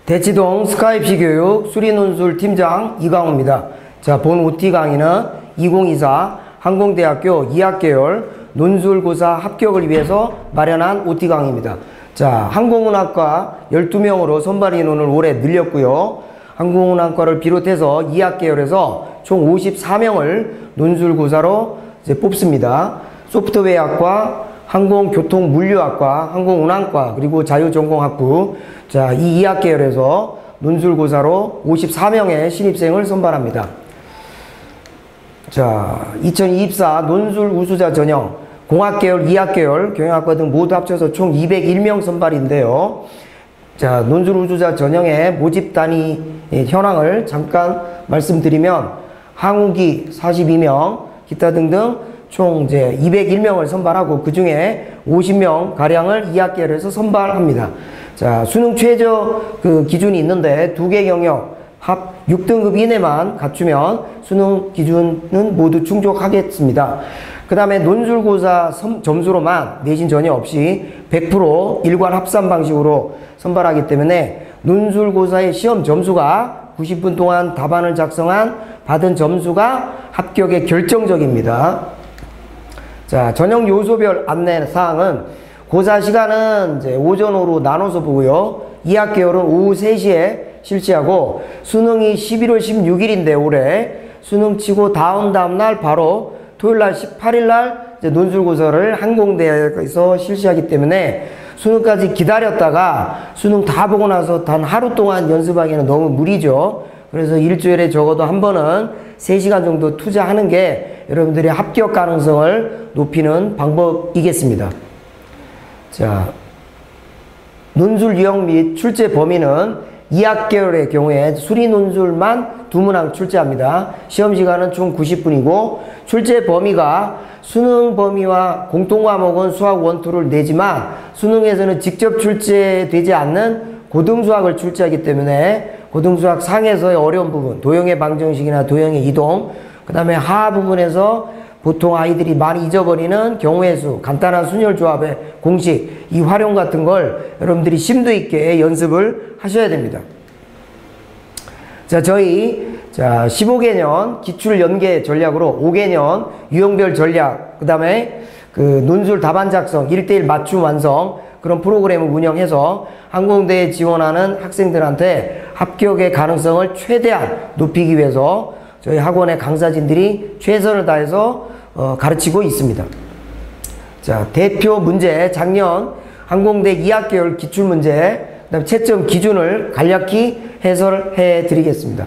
대치동 스카이피 교육 수리논술 팀장 이강호입니다. 자, 본 OT 강의는 2024 항공대학교 2학개열 논술고사 합격을 위해서 마련한 OT 강의입니다. 자, 항공운항과 12명으로 선발 인원을 올해 늘렸고요. 항공운항과를 비롯해서 2학개열에서 총 54명을 논술고사로 이제 뽑습니다. 소프트웨어학과, 항공교통물류학과, 항공운항과, 그리고 자유전공학부. 자, 이 2학개열에서 논술고사로 54명의 신입생을 선발합니다. 자, 2024 논술 우수자 전형, 공학개열, 2학개열, 경영학과 등 모두 합쳐서 총 201명 선발인데요. 자, 논술 우수자 전형의 모집 단위 현황을 잠깐 말씀드리면, 항우기 42명, 기타 등등 총 이제 201명을 선발하고 그 중에 50명 가량을 2학개열에서 선발합니다. 자, 수능 최저 그 기준이 있는데 2개 영역 합 6등급 이내만 갖추면 수능 기준은 모두 충족하겠습니다. 그 다음에 논술고사 점수로만 내신 전혀 없이 100% 일괄 합산 방식으로 선발하기 때문에 논술고사의 시험 점수가 90분 동안 답안을 작성한 받은 점수가 합격에 결정적입니다. 자, 전형 요소별 안내 사항은 고사 시간은 이제 오전, 오후 나눠서 보고요. 2학개열은 오후 3시에 실시하고 수능이 11월 16일인데 올해 수능 치고 다음 날 바로 토요일날 18일날 논술고사를 항공대에서 실시하기 때문에 수능까지 기다렸다가 수능 다 보고 나서 단 하루 동안 연습하기에는 너무 무리죠. 그래서 일주일에 적어도 한 번은 3시간 정도 투자하는 게 여러분들의 합격 가능성을 높이는 방법이겠습니다. 자, 논술 유형 및 출제 범위는 2학개열의 경우에 수리논술만 2문항 출제합니다. 시험 시간은 총 90분이고 출제 범위가 수능 범위와 공통과목은 수학 1, 2를 내지만 수능에서는 직접 출제되지 않는 고등수학을 출제하기 때문에 고등수학 상에서의 어려운 부분, 도형의 방정식이나 도형의 이동, 그 다음에 하 부분에서 보통 아이들이 많이 잊어버리는 경우의 수, 간단한 순열조합의 공식, 이 활용 같은 걸 여러분들이 심도 있게 연습을 하셔야 됩니다. 자, 저희 15개년 기출 연계 전략으로 5개년 유형별 전략, 그 다음에 그 논술 답안 작성, 1:1 맞춤 완성 그런 프로그램을 운영해서 항공대에 지원하는 학생들한테 합격의 가능성을 최대한 높이기 위해서 저희 학원의 강사진들이 최선을 다해서 가르치고 있습니다. 자, 대표 문제, 작년 항공대 2학개열 기출문제, 그 다음에 채점 기준을 간략히 해설해 드리겠습니다.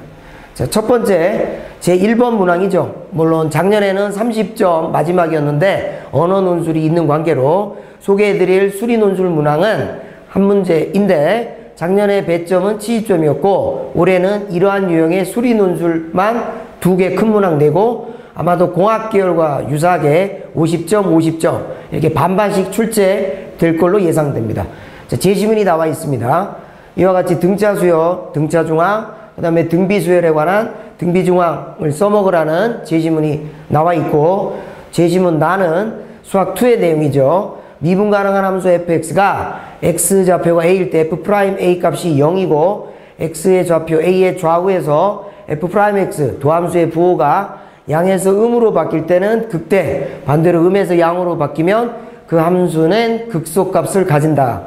자, 첫 번째, 제1번 문항이죠. 물론 작년에는 30점 마지막이었는데 언어 논술이 있는 관계로 소개해 드릴 수리 논술 문항은 한 문제인데 작년에 배점은 70점이었고 올해는 이러한 유형의 수리 논술만 2개 큰 문항 내고 아마도 공학계열과 유사하게 50점, 50점 이렇게 반반씩 출제될 걸로 예상됩니다. 자, 제시문이 나와 있습니다. 이와 같이 등차수열, 등차중앙, 그 다음에 등비수열에 관한 등비중앙을 써먹으라는 제시문이 나와 있고 제시문 나는 수학2의 내용이죠. 미분 가능한 함수 fx가 x좌표가 a일 때 f'A 값이 0이고 x의 좌표 a의 좌우에서 f'x 도함수의 부호가 양에서 음으로 바뀔 때는 극대, 반대로 음에서 양으로 바뀌면 그 함수는 극소값을 가진다.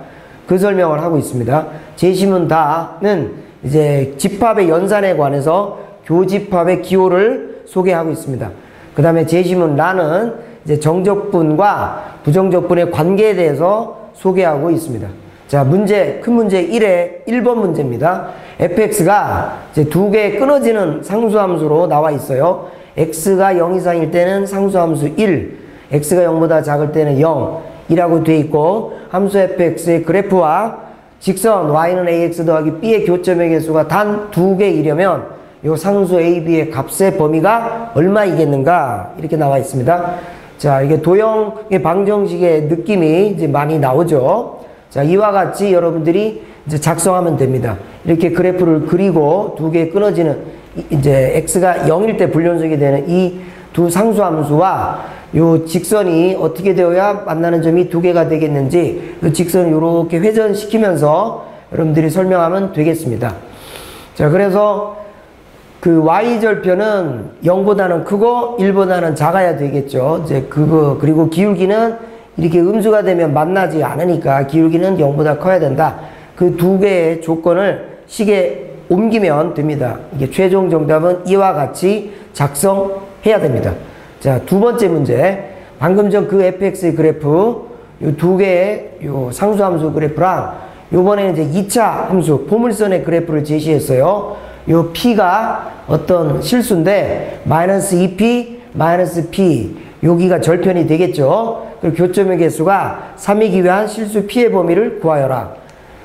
그 설명을 하고 있습니다. 제시문 다는 이제 집합의 연산에 관해서 교집합의 기호를 소개하고 있습니다. 그 다음에 제시문 라는 이제 정적분과 부정적분의 관계에 대해서 소개하고 있습니다. 자, 문제, 큰 문제 1의 1번 문제입니다. fx가 이제 2개 끊어지는 상수함수로 나와 있어요. x가 0 이상일 때는 상수함수 1, x가 0보다 작을 때는 0이라고 되어 있고 함수 fx의 그래프와 직선 y는 ax 더하기 b의 교점의 개수가 단 2개이려면 이 상수 a, b의 값의 범위가 얼마이겠는가 이렇게 나와 있습니다. 자, 이게 도형의 방정식의 느낌이 이제 많이 나오죠. 자, 이와 같이 여러분들이 이제 작성하면 됩니다. 이렇게 그래프를 그리고 2개 끊어지는 이제 x가 0일 때 불연속이 되는 이 두 상수함수와 요 직선이 어떻게 되어야 만나는 점이 2개가 되겠는지 이 직선을 이렇게 회전시키면서 여러분들이 설명하면 되겠습니다. 자, 그래서 그 y절편은 0보다는 크고 1보다는 작아야 되겠죠. 이제 그리고 기울기는 이렇게 음수가 되면 만나지 않으니까 기울기는 0보다 커야 된다. 그 두 개의 조건을 식에 옮기면 됩니다. 이게 최종 정답은 이와 같이 작성해야 됩니다. 자, 두 번째 문제. 방금 전 그 fx의 그래프, 요 두 개의 요 상수함수 그래프랑 요번에는 이제 2차 함수 포물선의 그래프를 제시했어요. 요 p가 어떤 실수인데 마이너스 2p 마이너스 p 여기가 절편이 되겠죠. 그리고 교점의 개수가 3이기 위한 실수 p의 범위를 구하여라.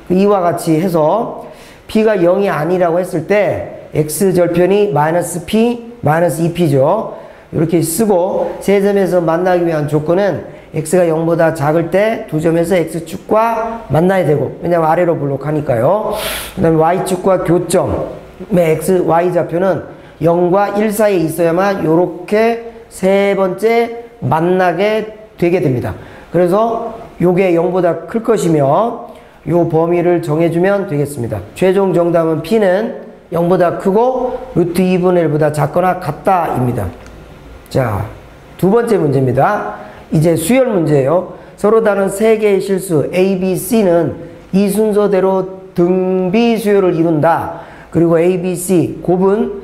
이와 같이 해서 p가 0이 아니라고 했을 때 x절편이 마이너스 p 마이너스 2p죠. 이렇게 쓰고 세 점에서 만나기 위한 조건은 x가 0보다 작을 때 두 점에서 x축과 만나야 되고, 왜냐면 아래로 블록하니까요. 그 다음에 y축과 교점 x, y좌표는 0과 1 사이에 있어야만 요렇게 세 번째 만나게 되게 됩니다. 그래서 요게 0보다 클 것이며 요 범위를 정해주면 되겠습니다. 최종 정답은 p는 0보다 크고 루트 2분의 1보다 작거나 같다 입니다. 자, 두 번째 문제입니다. 이제 수열 문제예요. 서로 다른 세 개의 실수 A, B, C는 이 순서대로 등비 수열을 이룬다. 그리고 A, B, C 곱은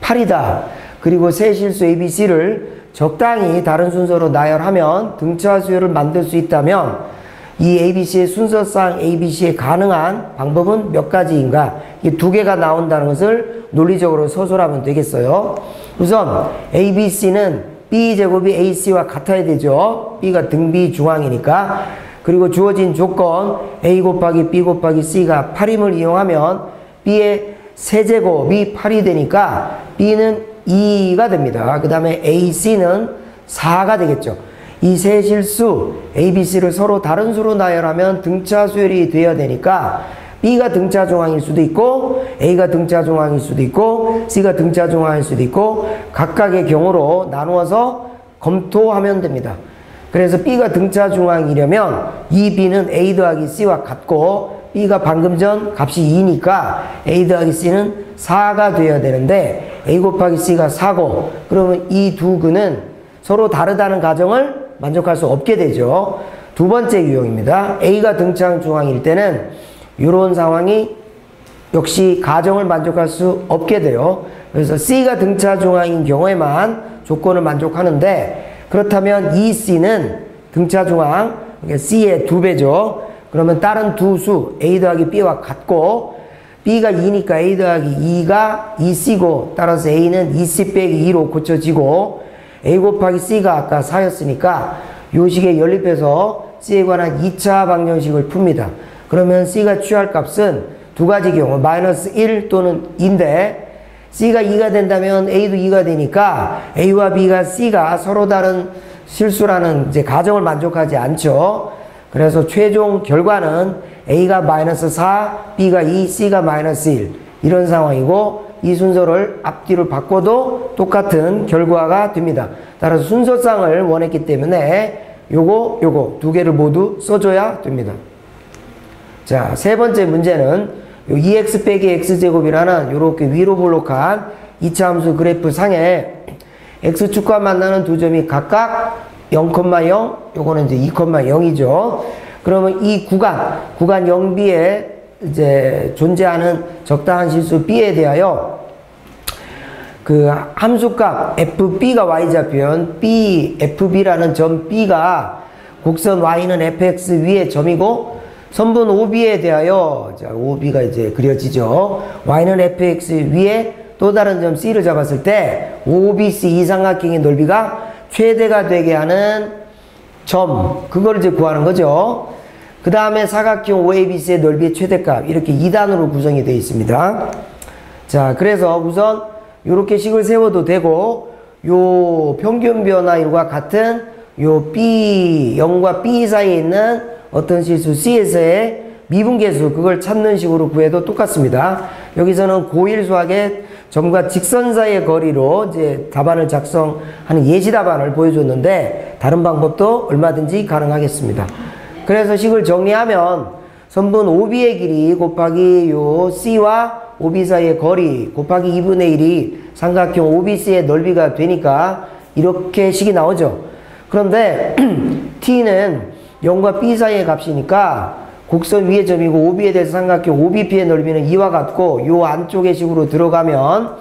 8이다. 그리고 세 실수 A, B, C를 적당히 다른 순서로 나열하면 등차 수열을 만들 수 있다면 이 A, B, C의 순서상 A, B, C에 가능한 방법은 몇 가지인가? 이 두 개가 나온다는 것을 논리적으로 서술하면 되겠어요. 우선 A, B, C는 B제곱이 AC와 같아야 되죠. B가 등비 중앙이니까. 그리고 주어진 조건 A 곱하기 B 곱하기 C가 8임을 이용하면 B의 세제곱이 8이 되니까 B는 2가 됩니다. 그 다음에 AC는 4가 되겠죠. 이 세 실수 A, B, C를 서로 다른 수로 나열하면 등차 수열이 되어야 되니까 B가 등차 중앙일 수도 있고 A가 등차 중앙일 수도 있고 C가 등차 중앙일 수도 있고 각각의 경우로 나누어서 검토하면 됩니다. 그래서 B가 등차 중앙이려면 이 B는 A 더하기 C와 같고 B가 방금 전 값이 2니까 A 더하기 C는 4가 되어야 되는데 A 곱하기 C가 4고 그러면 이 두 근은 서로 다르다는 가정을 만족할 수 없게 되죠. 두 번째 유형입니다. A가 등차 중앙일 때는 이런 상황이 역시 가정을 만족할 수 없게 돼요. 그래서 C가 등차 중앙인 경우에만 조건을 만족하는데 그렇다면 이 C는 등차 중앙, 그러니까 C의 2배죠. 그러면 다른 두 수 A 더하기 B와 같고 B가 2니까 A 더하기 2가 2C고 따라서 A는 2C 빼기 2로 고쳐지고 A 곱하기 C가 아까 4였으니까 요 식에 연립해서 C에 관한 2차 방정식을 풉니다. 그러면 C가 취할 값은 두 가지 경우 마이너스 1 또는 2인데 C가 2가 된다면 A도 2가 되니까 A와 B가 C가 서로 다른 실수라는 이제 가정을 만족하지 않죠. 그래서 최종 결과는 A가 마이너스 4, B가 2, C가 마이너스 1 이런 상황이고 이 순서를 앞뒤로 바꿔도 똑같은 결과가 됩니다. 따라서 순서상을 원했기 때문에 요거 두 개를 모두 써줘야 됩니다. 자, 세 번째 문제는 요 2x 빼기 x제곱이라는 요렇게 위로 블록한 2차 함수 그래프 상에 x축과 만나는 두 점이 각각 0,0 요거는 이제 2,0이죠. 그러면 이 구간 0b에 이제 존재하는 적당한 실수 b에 대하여 그 함수값 fb가 y좌표면 b, fb라는 점 b가 곡선 y는 fx 위의 점이고 선분 OB에 대하여 자, OB가 이제 그려지죠. y는 fx 위에 또 다른 점 C를 잡았을 때 OBC 이 삼각형의 넓이가 최대가 되게 하는 점 그걸 이제 구하는 거죠. 그 다음에 사각형 OABC의 넓이의 최대값 이렇게 2단으로 구성이 되어 있습니다. 자, 그래서 우선 이렇게 식을 세워도 되고 요 평균 변화율과 같은 요 B 0과 B 사이에 있는 어떤 실수 C에서의 미분계수 그걸 찾는 식으로 구해도 똑같습니다. 여기서는 고1 수학의 점과 직선 사이의 거리로 이제 답안을 작성하는 예시 답안을 보여줬는데 다른 방법도 얼마든지 가능하겠습니다. 그래서 식을 정리하면 선분 OB의 길이 곱하기 요 C와 OB 사이의 거리 곱하기 2분의 1이 삼각형 OBC의 넓이가 되니까 이렇게 식이 나오죠. 그런데 T는 0과 B 사이의 값이니까 곡선 위의 점이고 OB에 대해서 삼각형 OBP의 넓이는 이와 같고 요 안쪽의 식으로 들어가면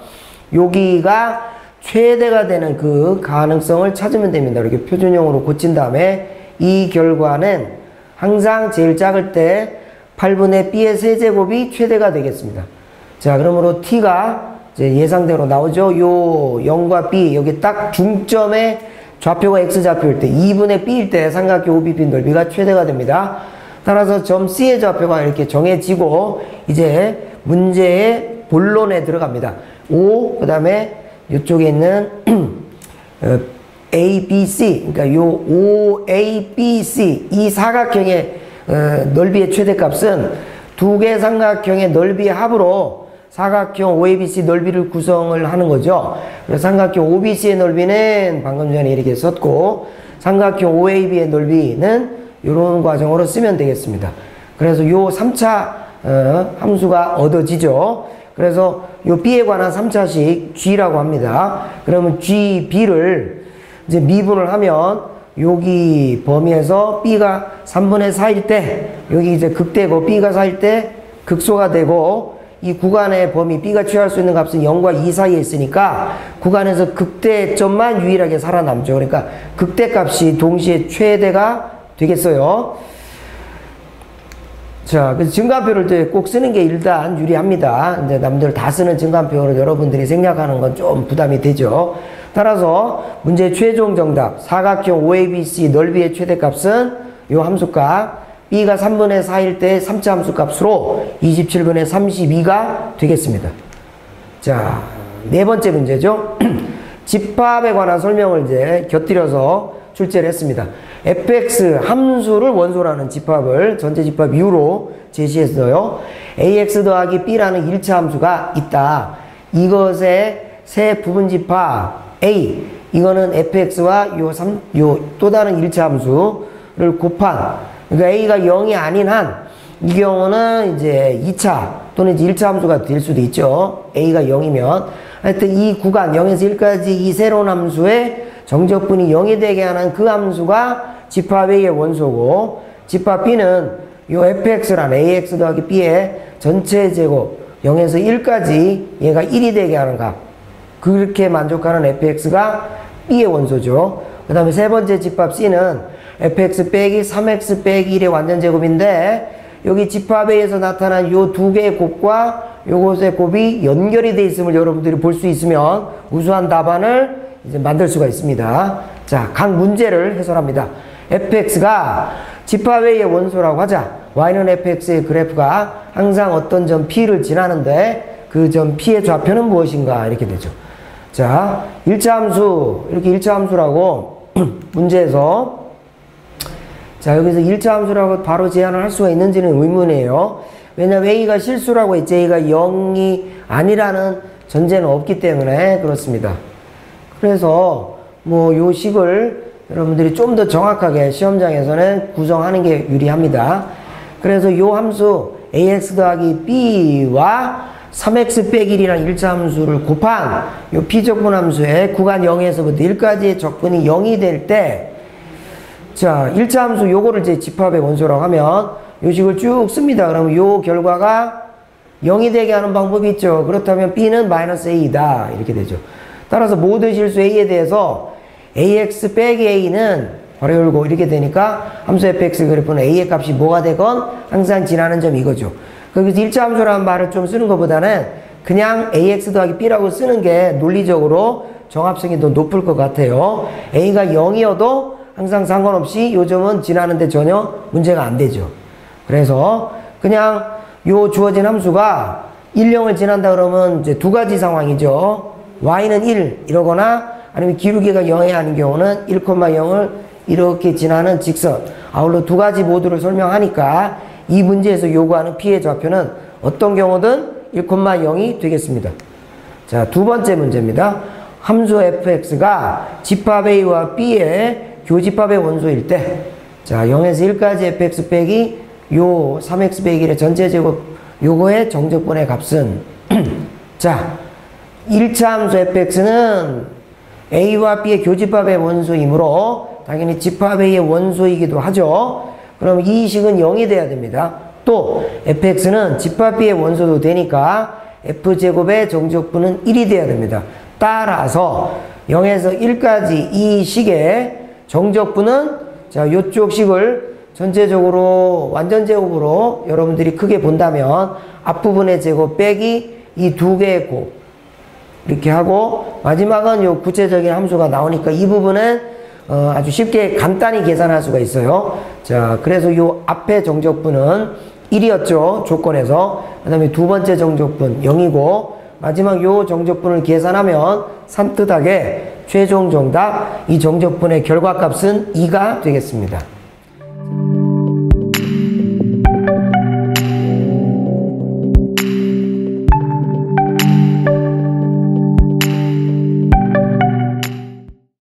여기가 최대가 되는 그 가능성을 찾으면 됩니다. 이렇게 표준형으로 고친 다음에 이 결과는 항상 제일 작을 때 8분의 B의 세제곱이 최대가 되겠습니다. 자, 그러므로 T가 이제 예상대로 나오죠. 요 0과 B 여기 딱 중점에 좌표가 X좌표일 때 2분의 B일 때 삼각형 OBP 넓이가 최대가 됩니다. 따라서 점 C의 좌표가 이렇게 정해지고 이제 문제의 본론에 들어갑니다. O 그 다음에 이쪽에 있는 A, B, C 그러니까 요 O, A, B, C 이 사각형의 넓이의 최대값은 두 개 삼각형의 넓이의 합으로 사각형 OABC 넓이를 구성을 하는 거죠. 그래서 삼각형 OBC의 넓이는 방금 전에 이렇게 썼고 삼각형 OAB의 넓이는 이런 과정으로 쓰면 되겠습니다. 그래서 요 3차 함수가 얻어지죠. 그래서 요 B에 관한 3차식 G라고 합니다. 그러면 G, B를 이제 미분을 하면 여기 범위에서 B가 3분의 4일 때 여기 이제 극대고 B가 4일 때 극소가 되고 이 구간의 범위 B가 취할 수 있는 값은 0과 2 사이에 있으니까 구간에서 극대점만 유일하게 살아남죠. 그러니까 극대값이 동시에 최대가 되겠어요. 자, 그래서 증가표를 이제 꼭 쓰는 게 일단 유리합니다. 이제 남들 다 쓰는 증가표를 여러분들이 생략하는 건 좀 부담이 되죠. 따라서 문제 최종 정답 사각형 OABC 넓이의 최대값은 요 함수값 B가 3분의 4일 때 3차 함수값으로 27분의 32가 되겠습니다. 자, 네 번째 문제죠. 집합에 관한 설명을 이제 곁들여서 출제를 했습니다. fx 함수를 원소로 하는 집합을 전체 집합 이후로 제시했어요. ax 더하기 b라는 1차 함수가 있다. 이것의 세 부분 집합 a 이거는 fx와 요 또 다른 1차 함수를 곱한 그러니까 a가 0이 아닌 한 이 경우는 이제 2차 또는 이제 1차 함수가 될 수도 있죠. a가 0이면 하여튼 이 구간 0에서 1까지 이 새로운 함수의 정적분이 0이 되게 하는 그 함수가 집합 A의 원소고 집합 B는 요 fx란 ax 더하기 b의 전체 제곱 0에서 1까지 얘가 1이 되게 하는 값 그렇게 만족하는 fx가 B의 원소죠. 그 다음에 세 번째 집합 C는 fx 빼기 3x 빼기 1의 완전 제곱인데 여기 집합 A에서 나타난 요 두 개의 곱과 요것의 곱이 연결이 되어 있음을 여러분들이 볼 수 있으면 우수한 답안을 이제 만들 수가 있습니다. 자, 각 문제를 해설합니다. fx가 집합 A의 원소라고 하자. y는 fx의 그래프가 항상 어떤 점 P를 지나는데 그 점 P의 좌표는 무엇인가 이렇게 되죠. 자, 1차 함수 이렇게 1차 함수라고 문제에서 자, 여기서 1차 함수라고 바로 제한을 할 수가 있는지는 의문이에요. 왜냐면 A가 실수라고 했지 A가 0이 아니라는 전제는 없기 때문에 그렇습니다. 그래서 뭐 요 식을 여러분들이 좀 더 정확하게 시험장에서는 구성하는 게 유리합니다. 그래서 요 함수 ax 더하기 b와 3x 빼기 1이라는 1차 함수를 곱한 요 비적분 함수의 구간 0에서부터 1까지의 적분이 0이 될 때 자, 1차 함수 요거를 이제 집합의 원소라고 하면 요 식을 쭉 씁니다. 그러면 요 결과가 0이 되게 하는 방법이 있죠. 그렇다면 b는 마이너스 a이다. 이렇게 되죠. 따라서 모든 실수 a에 대해서 ax 빼기 a는 괄호 열고 이렇게 되니까 함수 fx 그래프는 a의 값이 뭐가 되건 항상 지나는 점이 이거죠. 거기서 1차 함수라는 말을 좀 쓰는 것보다는 그냥 ax 더하기 b라고 쓰는 게 논리적으로 정합성이 더 높을 것 같아요. a가 0이어도 항상 상관없이 요 점은 지나는데 전혀 문제가 안 되죠. 그래서 그냥 요 주어진 함수가 1, 0을 지난다 그러면 이제 두 가지 상황이죠. y는 1 이러거나 아니면 기울기가 0이 아닌 경우는 1,0을 이렇게 지나는 직선. 아울러 두 가지 모두를 설명하니까 이 문제에서 요구하는 P의 좌표는 어떤 경우든 1,0이 되겠습니다. 자, 두 번째 문제입니다. 함수 fx가 집합 A와 B의 교집합의 원소일 때 자, 0에서 1까지 fx 빼기 요 3x 빼기 1의 전체 제곱 요거의 정적분의 값은 자 1차 함수 fx는 a와 b의 교집합의 원소이므로 당연히 집합 a의 원소이기도 하죠. 그럼 이 식은 0이 돼야 됩니다. 또 fx는 집합 b의 원소도 되니까 f제곱의 정적분은 1이 돼야 됩니다. 따라서 0에서 1까지 이 식의 정적분은 자 요쪽 식을 전체적으로 완전 제곱으로 여러분들이 크게 본다면 앞부분의 제곱 빼기 이 두 개의 곱 이렇게 하고 마지막은 요 구체적인 함수가 나오니까 이 부분은 아주 쉽게 간단히 계산할 수가 있어요. 자 그래서 요 앞에 정적분은 1이었죠 조건에서. 그 다음에 두 번째 정적분 0이고 마지막 요 정적분을 계산하면 산뜻하게 최종 정답 이 정적분의 결과값은 2가 되겠습니다.